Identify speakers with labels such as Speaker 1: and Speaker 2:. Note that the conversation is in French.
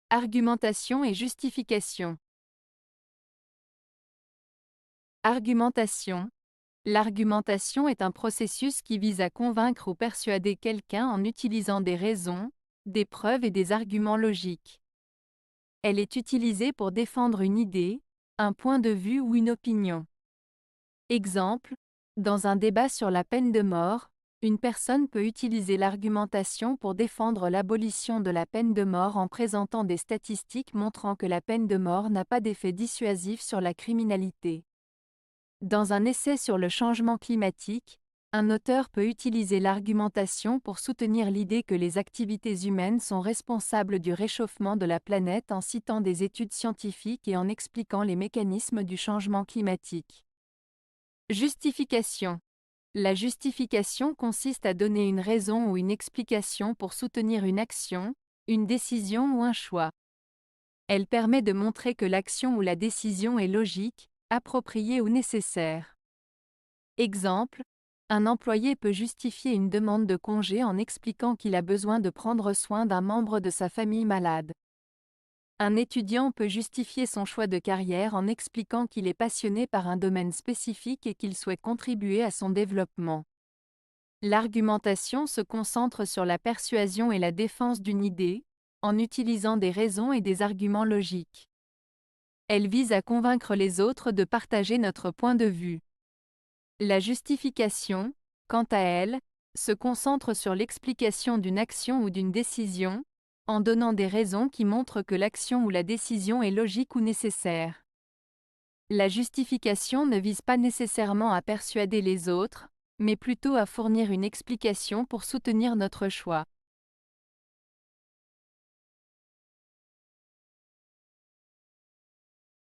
Speaker 1: Argumentation et justification. Argumentation. L'argumentation est un processus qui vise à convaincre ou persuader quelqu'un en utilisant des raisons, des preuves et des arguments logiques. Elle est utilisée pour défendre une idée, un point de vue ou une opinion. Exemple, dans un débat sur la peine de mort, une personne peut utiliser l'argumentation pour défendre l'abolition de la peine de mort en présentant des statistiques montrant que la peine de mort n'a pas d'effet dissuasif sur la criminalité. Dans un essai sur le changement climatique, un auteur peut utiliser l'argumentation pour soutenir l'idée que les activités humaines sont responsables du réchauffement de la planète en citant des études scientifiques et en expliquant les mécanismes du changement climatique. Justification. La justification consiste à donner une raison ou une explication pour soutenir une action, une décision ou un choix. Elle permet de montrer que l'action ou la décision est logique, appropriée ou nécessaire. Exemple, un employé peut justifier une demande de congé en expliquant qu'il a besoin de prendre soin d'un membre de sa famille malade. Un étudiant peut justifier son choix de carrière en expliquant qu'il est passionné par un domaine spécifique et qu'il souhaite contribuer à son développement. L'argumentation se concentre sur la persuasion et la défense d'une idée, en utilisant des raisons et des arguments logiques. Elle vise à convaincre les autres de partager notre point de vue. La justification, quant à elle, se concentre sur l'explication d'une action ou d'une décision, en donnant des raisons qui montrent que l'action ou la décision est logique ou nécessaire. La justification ne vise pas nécessairement à persuader les autres, mais plutôt à fournir une explication pour soutenir notre choix.